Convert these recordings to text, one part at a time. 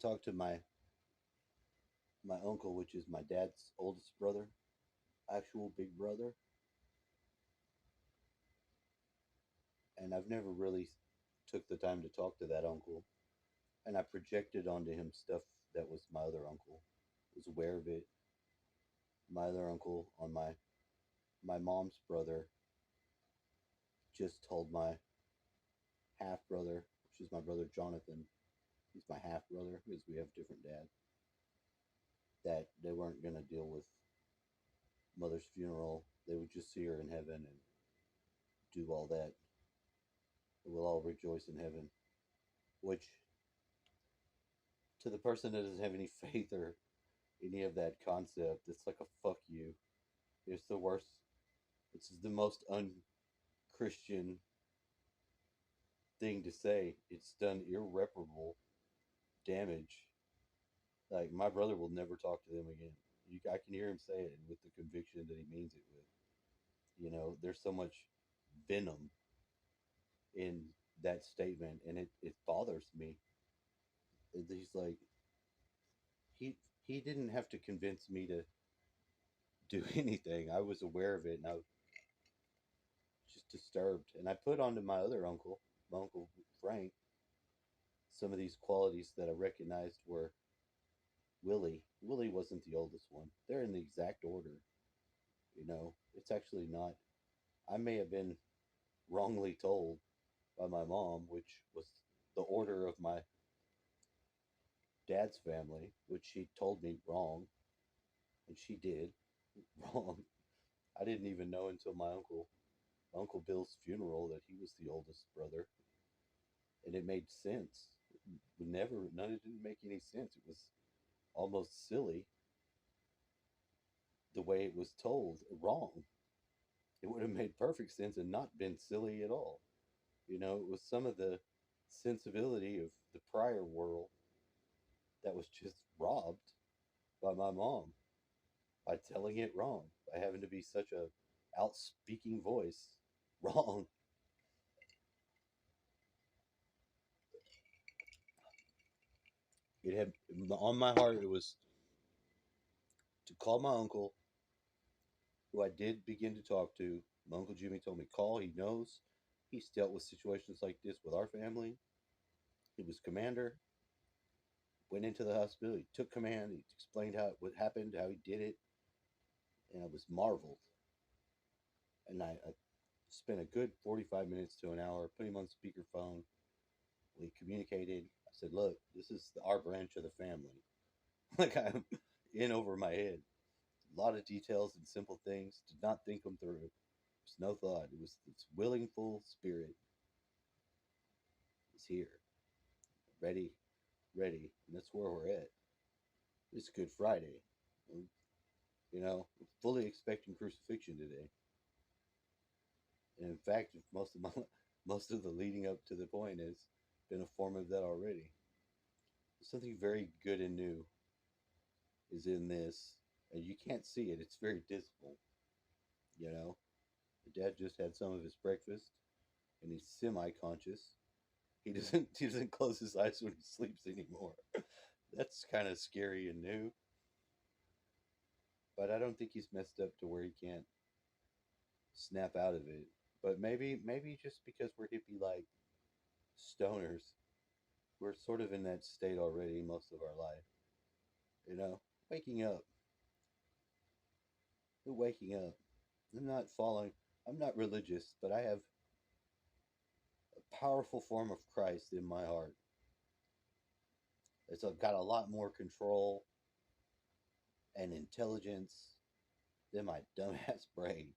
talked to my uncle, which is my dad's oldest brother, actual big brother, and I've never really took the time to talk to that uncle, and I projected onto him stuff that was my other uncle, was aware of it. My other uncle on my mom's brother just told my half brother, which is my brother Jonathan, he's my half brother because we have different dads, that they weren't going to deal with mother's funeral. They would just see her in heaven and do all that. We'll all rejoice in heaven. Which, to the person that doesn't have any faith or any of that concept, it's like a fuck you. It's the worst. It's the most unchristian thing to say. It's done irreparable damage. Like, my brother will never talk to them again. I can hear him say it with the conviction that he means it with. There's so much venom in that statement, and it bothers me. He's like, he he didn't have to convince me to do anything. I was aware of it, and I was just disturbed. And I put onto my uncle Frank, some of these qualities that I recognized were Willie. Willie wasn't the oldest one. They're in the exact order. It's actually not. I may have been wrongly told by my mom, which was the order of my dad's family, which she told me wrong, and she did wrong. I didn't even know until Uncle Bill's funeral that he was the oldest brother, and it made sense. None of it didn't make any sense. It was almost silly the way it was told, wrong. It would have made perfect sense and not been silly at all. It was some of the sensibility of the prior world that was just robbed by my mom by telling it wrong, by having to be such a outspeaking voice wrong. It had on my heart. It was to call my uncle, who I did begin to talk to. My uncle Jimmy told me call. He knows. He's dealt with situations like this with our family. He was commander. Went into the hospital. He took command. He explained what happened, how he did it, and I was marveled. And I spent a good 45 minutes to an hour. Put him on speakerphone. We communicated. I said, "Look, this is our branch of the family." Like, I'm in over my head. A lot of details and simple things. Did not think them through. There's no thought. It was this willingful spirit is here, ready, ready, and that's where we're at. It's Good Friday. Fully expecting crucifixion today. And in fact, most of my most of the leading up to the point has been a form of that already. Something very good and new is in this, and you can't see it. It's very dismal. You know, the dad just had some of his breakfast, and he's semi-conscious. He doesn't close his eyes when he sleeps anymore. That's kind of scary and new, but I don't think he's messed up to where he can't snap out of it. But maybe just because we're hippie like stoners, we're sort of in that state already most of our life. You know, waking up, waking up. I'm not following. I'm not religious, but I have a powerful form of Christ in my heart. It's got a lot more control and intelligence than my dumbass brain.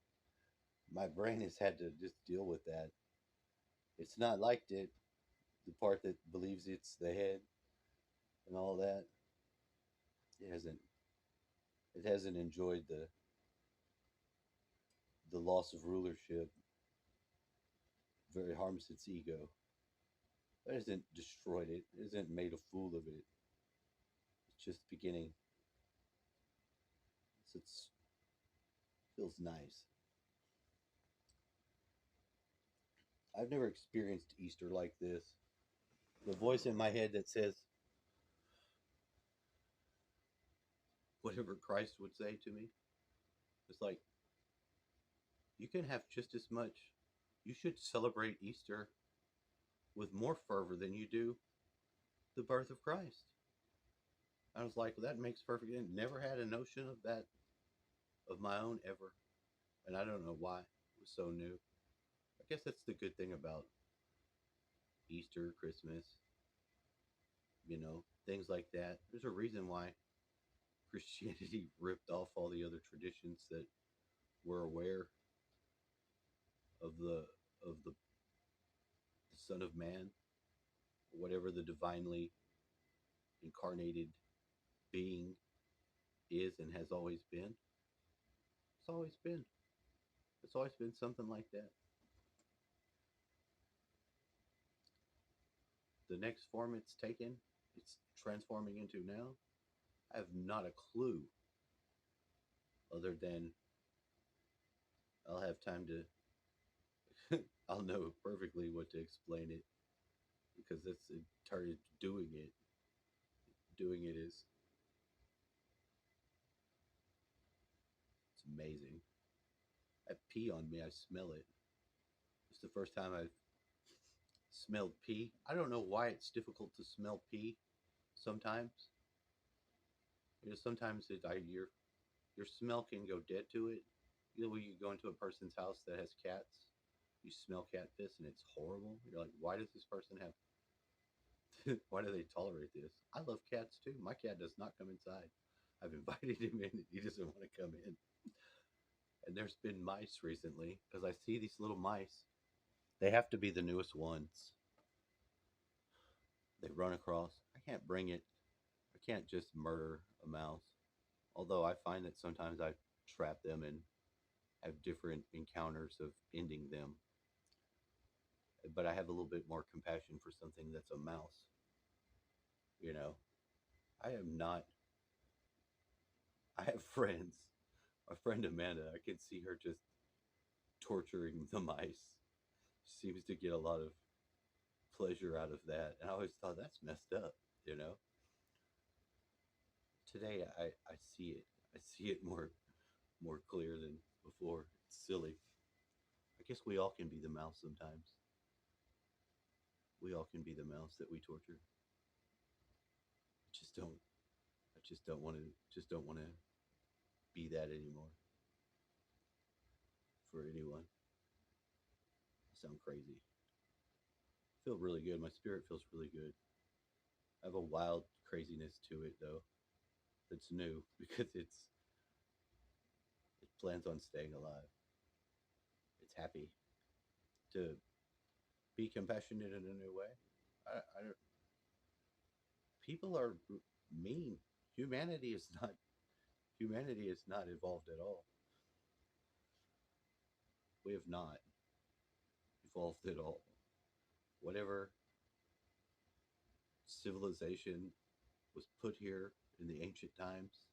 My brain has had to just deal with that. It's not liked it. The part that believes it's the head and all that, it hasn't. It hasn't enjoyed the loss of rulership. Very harms its ego. It hasn't destroyed it. It hasn't made a fool of it. It's just beginning. So it feels nice. I've never experienced Easter like this. The voice in my head that says, whatever Christ would say to me. It's like, you can have just as much. You should celebrate Easter with more fervor than you do the birth of Christ. I was like, well, that makes perfect sense. Never had a notion of that of my own ever. And I don't know why it was so new. I guess that's the good thing about Easter, Christmas, things like that. There's a reason why Christianity ripped off all the other traditions that were aware of the Son of Man, whatever the divinely incarnated being is and has always been. It's always been. It's always been something like that. The next form it's taken, it's transforming into now, I have not a clue other than I'll have time to, I'll know perfectly what to explain it because that's started doing it. Doing it is, it's amazing. I pee on me, I smell it. It's the first time I've smelled pee. I don't know why it's difficult to smell pee sometimes. Sometimes your smell can go dead to it. When you go into a person's house that has cats, you smell cat piss and it's horrible. You're like, why does this person have? Why do they tolerate this? I love cats too. My cat does not come inside. I've invited him in and he doesn't want to come in. And there's been mice recently because I see these little mice. They have to be the newest ones. They run across. I can't bring it. I can't just murder a mouse. Although I find that sometimes I trap them and have different encounters of ending them. But I have a little bit more compassion for something that's a mouse. You know, I am not. I have friends. My friend Amanda, I can see her just torturing the mice. She seems to get a lot of pleasure out of that. And I always thought that's messed up, you know? Today I see it. I see it more clear than before. It's silly. I guess we all can be the mouse sometimes. We all can be the mouse that we torture. Just don't I just don't want to be that anymore for anyone. I sound crazy. I feel really good. My spirit feels really good. I have a wild craziness to it though. That's new because it plans on staying alive. It's happy to be compassionate in a new way. I People are mean. Humanity is not humanity is not evolved at all. We have not evolved at all. Whatever civilization was put here in the ancient times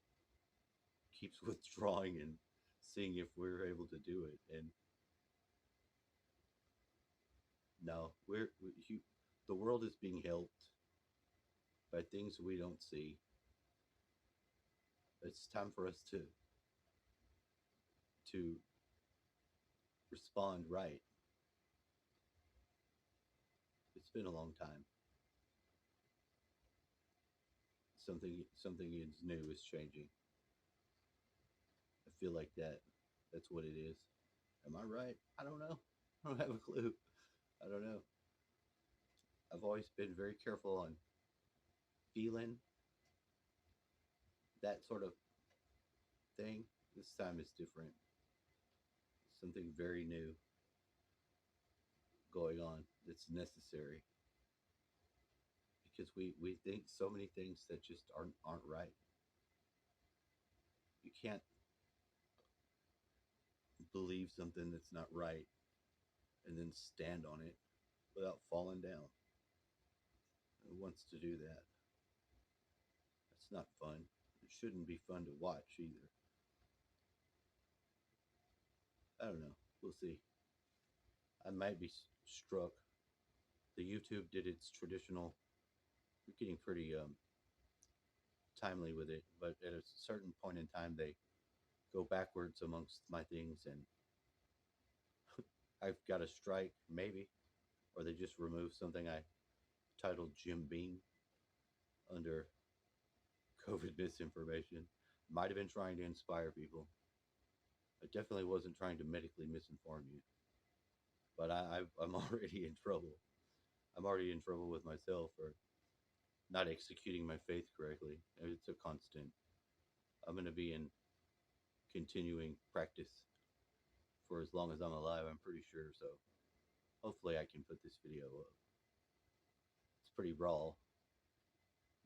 keeps withdrawing and seeing if we're able to do it. And no, the world is being helped by things we don't see. It's time for us to respond right. It's been a long time. Something is new is changing. I feel like that's what it is. Am I right? I don't know. I don't have a clue. I don't know. I've always been very careful on feeling that sort of thing. This time is different. Something very new going on that's necessary because we think so many things that just aren't right. You can't believe something that's not right and then stand on it without falling down. Who wants to do that? That's not fun. It shouldn't be fun to watch either. I don't know. We'll see. I might be struck. The YouTube did its traditional. We're getting pretty timely with it, but at a certain point in time, they go backwards amongst my things, and I've got a strike, maybe, or they just remove something I titled Jim Beam under COVID misinformation. Might have been trying to inspire people. I definitely wasn't trying to medically misinform you, but I'm already in trouble. I'm already in trouble with myself for not executing my faith correctly. It's a constant. I'm going to be in continuing practice for as long as I'm alive, I'm pretty sure. So hopefully I can put this video up. It's pretty raw,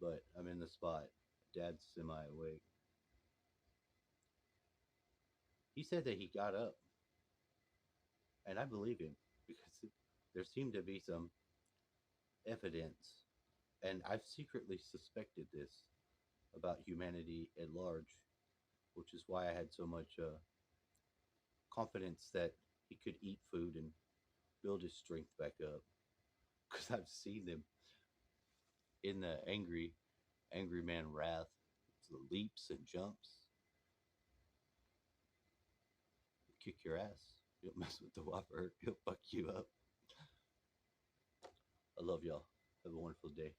but I'm in the spot. Dad's semi awake. He said that he got up, and I believe him because there seemed to be some evidence, and I've secretly suspected this about humanity at large, which is why I had so much confidence that he could eat food and build his strength back up. Because I've seen them in the angry man wrath, the leaps and jumps, kick your ass. He'll mess with the whopper. He'll fuck you up. I love y'all. Have a wonderful day.